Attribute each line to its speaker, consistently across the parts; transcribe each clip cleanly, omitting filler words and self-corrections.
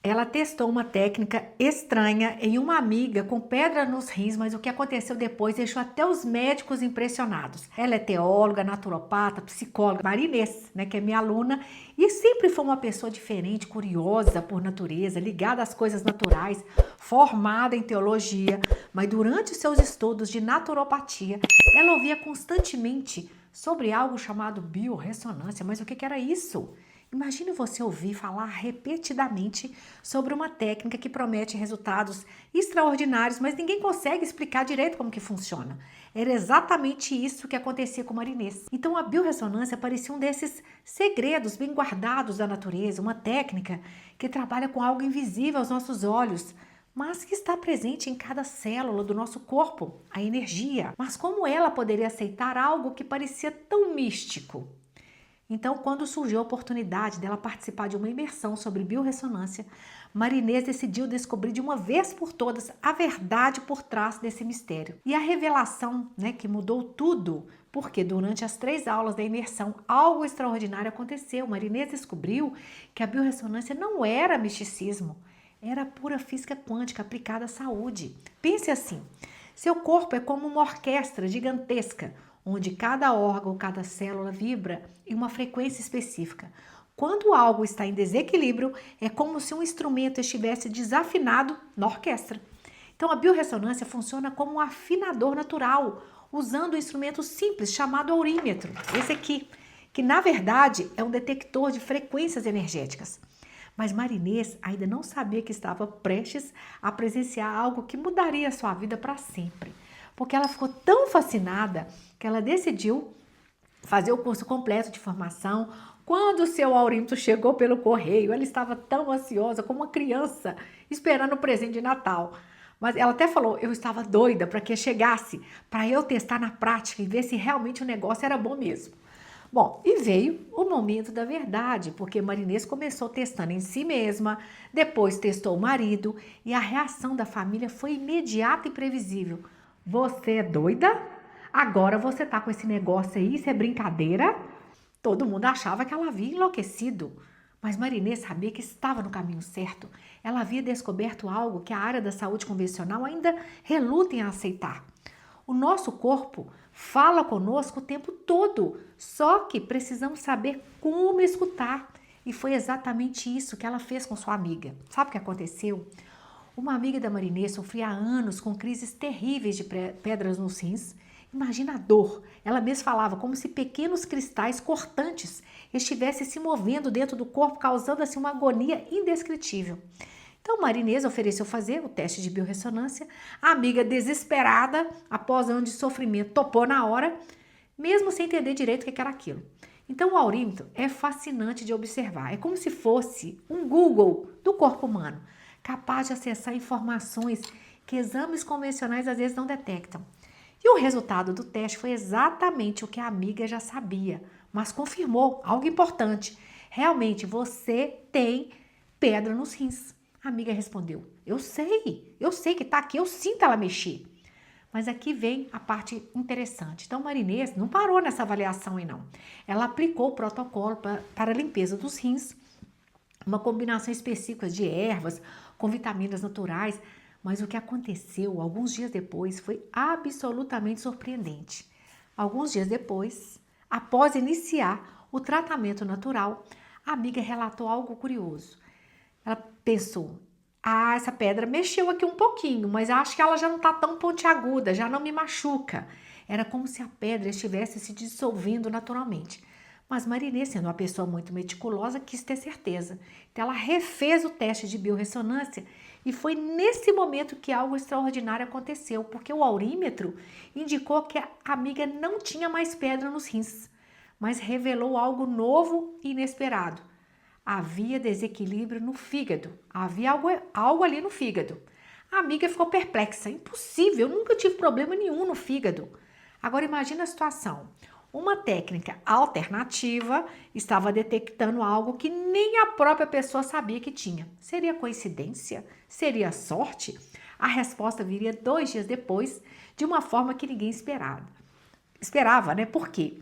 Speaker 1: Ela testou uma técnica estranha em uma amiga com pedra nos rins, mas o que aconteceu depois deixou até os médicos impressionados. Ela é teóloga, naturopata, psicóloga, Marinês, né, que é minha aluna, e sempre foi uma pessoa diferente, curiosa por natureza, ligada às coisas naturais, formada em teologia, mas durante os seus estudos de naturopatia, ela ouvia constantemente sobre algo chamado biorressonância. Mas o que era isso? Imagine você ouvir falar repetidamente sobre uma técnica que promete resultados extraordinários, mas ninguém consegue explicar direito como que funciona. Era exatamente isso que acontecia com Marinês. Então a biorressonância parecia um desses segredos bem guardados da natureza, uma técnica que trabalha com algo invisível aos nossos olhos, mas que está presente em cada célula do nosso corpo, a energia. Mas como ela poderia aceitar algo que parecia tão místico? Então, quando surgiu a oportunidade dela participar de uma imersão sobre biorressonância, Marinês decidiu descobrir de uma vez por todas a verdade por trás desse mistério. E a revelação, né, que mudou tudo, porque durante as 3 aulas da imersão, algo extraordinário aconteceu. Marinês descobriu que a biorressonância não era misticismo, era pura física quântica aplicada à saúde. Pense assim, seu corpo é como uma orquestra gigantesca, onde cada órgão, cada célula vibra em uma frequência específica. Quando algo está em desequilíbrio, é como se um instrumento estivesse desafinado na orquestra. Então, a biorressonância funciona como um afinador natural, usando um instrumento simples chamado aurímetro, esse aqui, que na verdade é um detector de frequências energéticas. Mas Marinês ainda não sabia que estava prestes a presenciar algo que mudaria a sua vida para sempre, porque ela ficou tão fascinada que ela decidiu fazer o curso completo de formação. Quando o seu aurímetro chegou pelo correio, ela estava tão ansiosa como uma criança esperando o presente de Natal. Mas ela até falou, eu estava doida para que chegasse, para eu testar na prática e ver se realmente o negócio era bom mesmo. Bom, e veio o momento da verdade, porque Marinês começou testando em si mesma, depois testou o marido e a reação da família foi imediata e previsível. Você é doida? Agora você tá com esse negócio aí, isso é brincadeira? Todo mundo achava que ela havia enlouquecido, mas Marinês sabia que estava no caminho certo. Ela havia descoberto algo que a área da saúde convencional ainda reluta em aceitar. O nosso corpo fala conosco o tempo todo, só que precisamos saber como escutar. E foi exatamente isso que ela fez com sua amiga. Sabe o que aconteceu? Uma amiga da Marinês sofria há anos com crises terríveis de pedras nos rins. Imagina a dor. Ela mesma falava como se pequenos cristais cortantes estivessem se movendo dentro do corpo, causando assim uma agonia indescritível. Então, Marinês ofereceu fazer o teste de biorressonância. A amiga, desesperada, após anos de sofrimento, topou na hora, mesmo sem entender direito o que era aquilo. Então, o aurímetro é fascinante de observar. É como se fosse um Google do corpo humano, capaz de acessar informações que exames convencionais às vezes não detectam. E o resultado do teste foi exatamente o que a amiga já sabia, mas confirmou algo importante. Realmente, você tem pedra nos rins. A amiga respondeu, eu sei que tá aqui, eu sinto ela mexer. Mas aqui vem a parte interessante. Então, Marinês não parou nessa avaliação aí não. Ela aplicou o protocolo para a limpeza dos rins, uma combinação específica de ervas com vitaminas naturais. Mas o que aconteceu alguns dias depois foi absolutamente surpreendente. Alguns dias depois, após iniciar o tratamento natural, a amiga relatou algo curioso. Ela pensou, essa pedra mexeu aqui um pouquinho, mas acho que ela já não está tão pontiaguda, já não me machuca. Era como se a pedra estivesse se dissolvendo naturalmente. Mas Marinês, sendo uma pessoa muito meticulosa, quis ter certeza. Então ela refez o teste de biorressonância e foi nesse momento que algo extraordinário aconteceu, porque o aurímetro indicou que a amiga não tinha mais pedra nos rins, mas revelou algo novo e inesperado. Havia desequilíbrio no fígado, havia algo ali no fígado. A amiga ficou perplexa, impossível, eu nunca tive problema nenhum no fígado. Agora imagina a situação, uma técnica alternativa estava detectando algo que nem a própria pessoa sabia que tinha. Seria coincidência? Seria sorte? A resposta viria 2 dias depois, de uma forma que ninguém esperava, né? Por quê?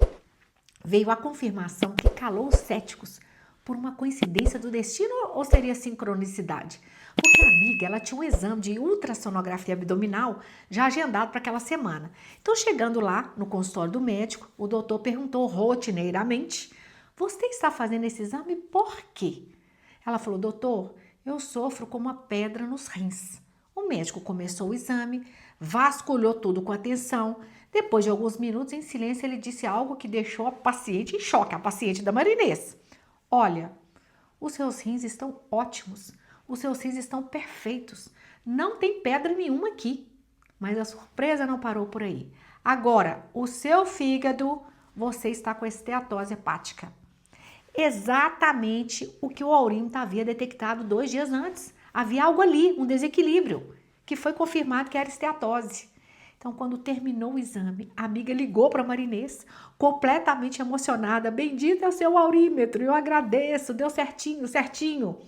Speaker 1: Veio a confirmação que calou os céticos, por uma coincidência do destino ou seria sincronicidade? Porque a amiga, ela tinha um exame de ultrassonografia abdominal já agendado para aquela semana. Então, chegando lá no consultório do médico, o doutor perguntou rotineiramente: você está fazendo esse exame por quê? Ela falou: doutor, eu sofro com uma pedra nos rins. O médico começou o exame, vasculhou tudo com atenção. Depois de alguns minutos, em silêncio, ele disse algo que deixou a paciente em choque, a paciente da Marinês. Olha, os seus rins estão ótimos, os seus rins estão perfeitos, não tem pedra nenhuma aqui. Mas a surpresa não parou por aí. Agora, o seu fígado, você está com esteatose hepática. Exatamente o que o Aurinho havia detectado 2 dias antes. Havia algo ali, um desequilíbrio, que foi confirmado que era esteatose. Então, quando terminou o exame, a amiga ligou para a Marinês, completamente emocionada. Bendito é o seu aurímetro, eu agradeço, deu certinho, certinho.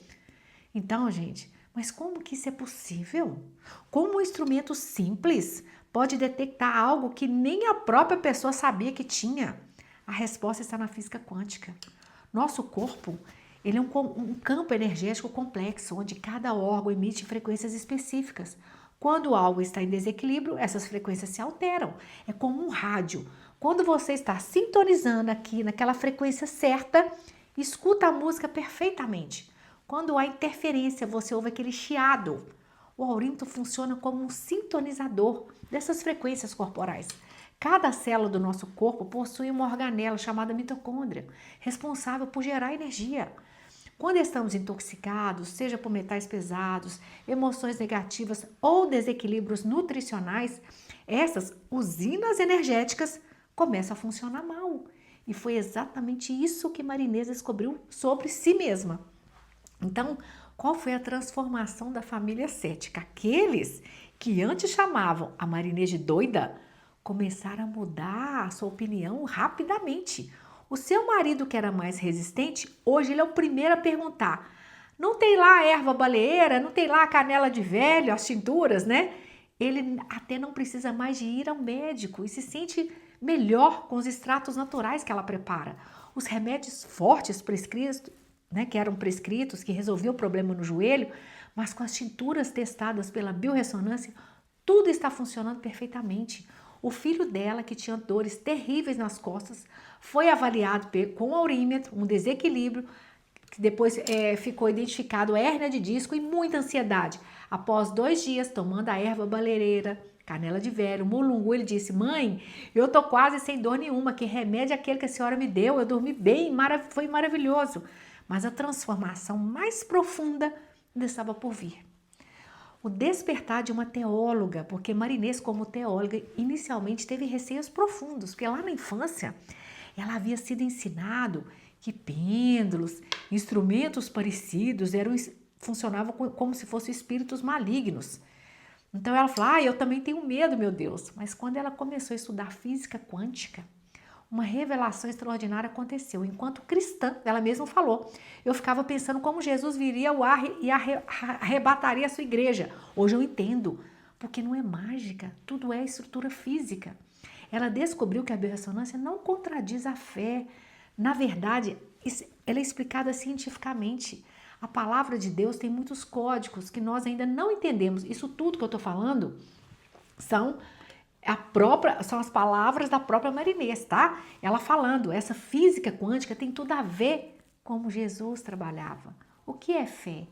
Speaker 1: Então, gente, mas como que isso é possível? Como um instrumento simples pode detectar algo que nem a própria pessoa sabia que tinha? A resposta está na física quântica. Nosso corpo, ele é um campo energético complexo, onde cada órgão emite frequências específicas. Quando algo está em desequilíbrio, essas frequências se alteram. É como um rádio. Quando você está sintonizando aqui naquela frequência certa, escuta a música perfeitamente. Quando há interferência, você ouve aquele chiado. O aurímetro funciona como um sintonizador dessas frequências corporais. Cada célula do nosso corpo possui uma organela chamada mitocôndria, responsável por gerar energia. Quando estamos intoxicados, seja por metais pesados, emoções negativas ou desequilíbrios nutricionais, essas usinas energéticas começam a funcionar mal. E foi exatamente isso que Marinês descobriu sobre si mesma. Então, qual foi a transformação da família cética? Aqueles que antes chamavam a Marinês de doida, começaram a mudar a sua opinião rapidamente. O seu marido, que era mais resistente, hoje ele é o primeiro a perguntar: não tem lá a erva baleeira, não tem lá a canela de velho, as tinturas, né? Ele até não precisa mais de ir ao médico e se sente melhor com os extratos naturais que ela prepara. Os remédios fortes prescritos, né, que eram prescritos, que resolviam o problema no joelho, mas com as tinturas testadas pela biorressonância, tudo está funcionando perfeitamente. O filho dela, que tinha dores terríveis nas costas, foi avaliado com aurímetro, um desequilíbrio, que depois ficou identificado hérnia de disco e muita ansiedade. Após 2 dias tomando a erva baleeira, canela de velho, mulungu, ele disse: mãe, eu tô quase sem dor nenhuma, que remédio é aquele que a senhora me deu? Eu dormi bem, foi maravilhoso. Mas a transformação mais profunda ainda estava por vir. O despertar de uma teóloga, porque Marinês, como teóloga, inicialmente teve receios profundos, porque lá na infância ela havia sido ensinado que pêndulos, instrumentos parecidos funcionavam como se fossem espíritos malignos. Então ela falou: eu também tenho medo, meu Deus. Mas quando ela começou a estudar física quântica, uma revelação extraordinária aconteceu. Enquanto cristã, ela mesma falou, eu ficava pensando como Jesus viria ao ar e arrebataria a sua igreja. Hoje eu entendo, porque não é mágica, tudo é estrutura física. Ela descobriu que a biorressonância não contradiz a fé. Na verdade, ela é explicada cientificamente. A palavra de Deus tem muitos códigos que nós ainda não entendemos. Isso tudo que eu estou falando são as palavras da própria Marinês, tá? Ela falando, essa física quântica tem tudo a ver com como Jesus trabalhava. O que é fé?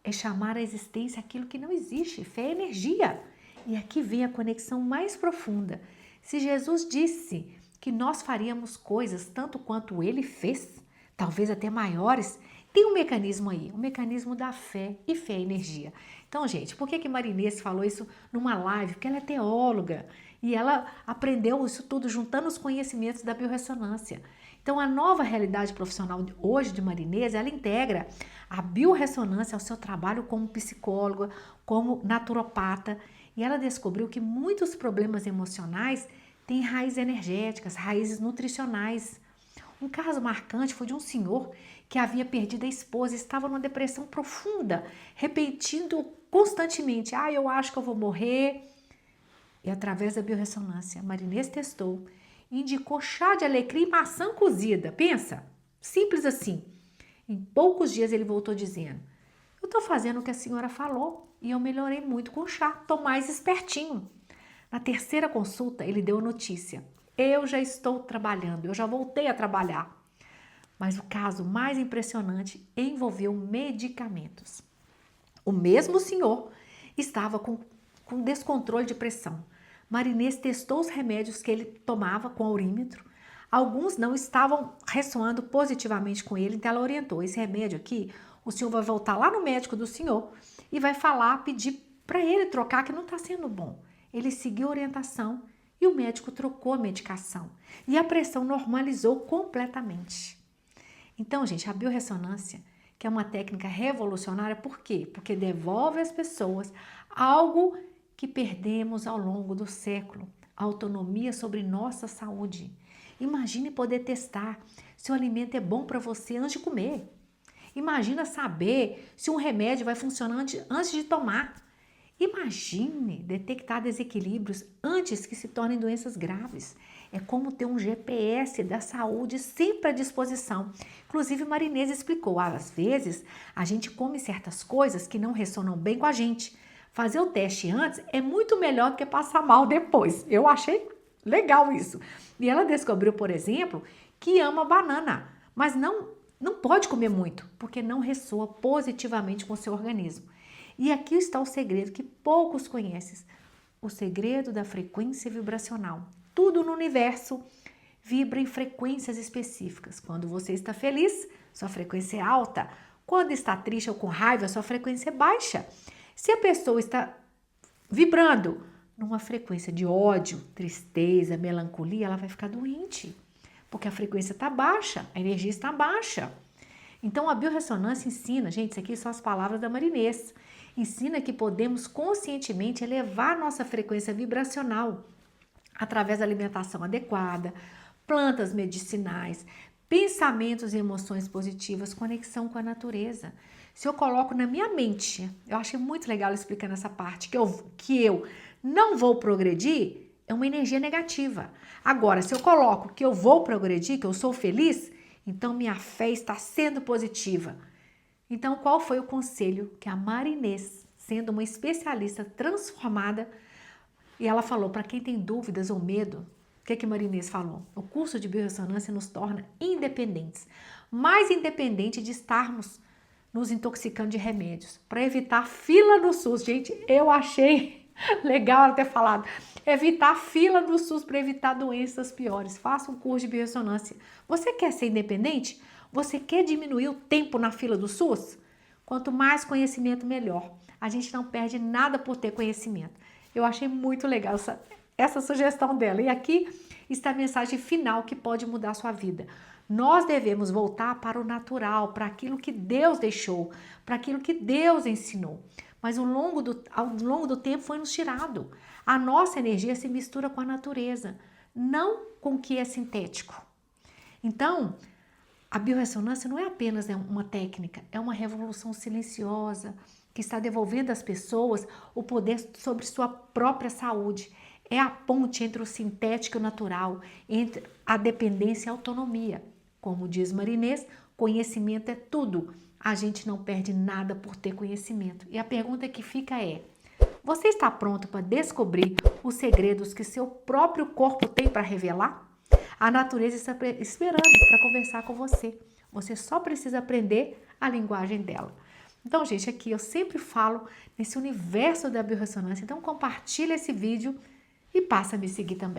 Speaker 1: É chamar à existência aquilo que não existe. Fé é energia. E aqui vem a conexão mais profunda. Se Jesus disse que nós faríamos coisas tanto quanto ele fez, talvez até maiores, tem um mecanismo aí, o mecanismo da fé, e fé é energia. Então, gente, por que Marinês falou isso numa live? Porque ela é teóloga e ela aprendeu isso tudo juntando os conhecimentos da biorressonância. Então, a nova realidade profissional hoje de Marinês, ela integra a biorressonância ao seu trabalho como psicóloga, como naturopata, e ela descobriu que muitos problemas emocionais têm raízes energéticas, raízes nutricionais. Um caso marcante foi de um senhor que havia perdido a esposa e estava numa depressão profunda, repetindo constantemente: eu acho que eu vou morrer. E através da biorressonância, Marinês testou, indicou chá de alecrim e maçã cozida. Pensa, simples assim. Em poucos dias ele voltou dizendo: eu estou fazendo o que a senhora falou e eu melhorei muito com o chá, estou mais espertinho. Na terceira consulta, ele deu a notícia: eu já estou trabalhando, eu já voltei a trabalhar. Mas o caso mais impressionante envolveu medicamentos. O mesmo senhor estava com descontrole de pressão. Marinês testou os remédios que ele tomava com aurímetro. Alguns não estavam ressoando positivamente com ele, então ela orientou: esse remédio aqui, o senhor vai voltar lá no médico do senhor e vai falar, pedir para ele trocar, que não está sendo bom. Ele seguiu a orientação e o médico trocou a medicação. E a pressão normalizou completamente. Então, gente, a biorressonância, que é uma técnica revolucionária, por quê? Porque devolve às pessoas algo que perdemos ao longo do século, a autonomia sobre nossa saúde. Imagine poder testar se o alimento é bom para você antes de comer. Imagina saber se um remédio vai funcionar antes de tomar. Imagine detectar desequilíbrios antes que se tornem doenças graves. É como ter um GPS da saúde sempre à disposição. Inclusive, Marinês explicou: às vezes a gente come certas coisas que não ressonam bem com a gente. Fazer o teste antes é muito melhor do que passar mal depois. Eu achei legal isso. E ela descobriu, por exemplo, que ama banana, mas não pode comer muito, porque não ressoa positivamente com o seu organismo. E aqui está o segredo que poucos conhecem, o segredo da frequência vibracional. Tudo no universo vibra em frequências específicas. Quando você está feliz, sua frequência é alta. Quando está triste ou com raiva, sua frequência é baixa. Se a pessoa está vibrando numa frequência de ódio, tristeza, melancolia, ela vai ficar doente, porque a frequência está baixa, a energia está baixa. Então, a biorressonância ensina, gente, isso aqui são as palavras da Marinês, ensina que podemos conscientemente elevar nossa frequência vibracional através da alimentação adequada, plantas medicinais, pensamentos e emoções positivas, conexão com a natureza. Se eu coloco na minha mente, eu achei muito legal explicando essa parte, que eu não vou progredir, é uma energia negativa. Agora, se eu coloco que eu vou progredir, que eu sou feliz, então minha fé está sendo positiva. Então, qual foi o conselho que a Marinês, sendo uma especialista transformada, e ela falou para quem tem dúvidas ou medo, o que a Marinês falou? O curso de biorressonância nos torna independentes, mais independente de estarmos nos intoxicando de remédios, para evitar fila no SUS. Gente, eu achei legal ela ter falado, evitar fila no SUS para evitar doenças piores. Faça um curso de biorressonância. Você quer ser independente? Você quer diminuir o tempo na fila do SUS? Quanto mais conhecimento, melhor. A gente não perde nada por ter conhecimento. Eu achei muito legal essa sugestão dela. E aqui está a mensagem final que pode mudar a sua vida. Nós devemos voltar para o natural, para aquilo que Deus deixou, para aquilo que Deus ensinou. Mas ao longo do tempo foi nos tirado. A nossa energia se mistura com a natureza, não com o que é sintético. Então, a biorressonância não é apenas uma técnica, é uma revolução silenciosa que está devolvendo às pessoas o poder sobre sua própria saúde. É a ponte entre o sintético e o natural, entre a dependência e a autonomia. Como diz Marinês, conhecimento é tudo. A gente não perde nada por ter conhecimento. E a pergunta que fica é: você está pronto para descobrir os segredos que seu próprio corpo tem para revelar? A natureza está esperando para conversar com você. Você só precisa aprender a linguagem dela. Então, gente, aqui eu sempre falo nesse universo da biorressonância. Então, compartilha esse vídeo e passa a me seguir também.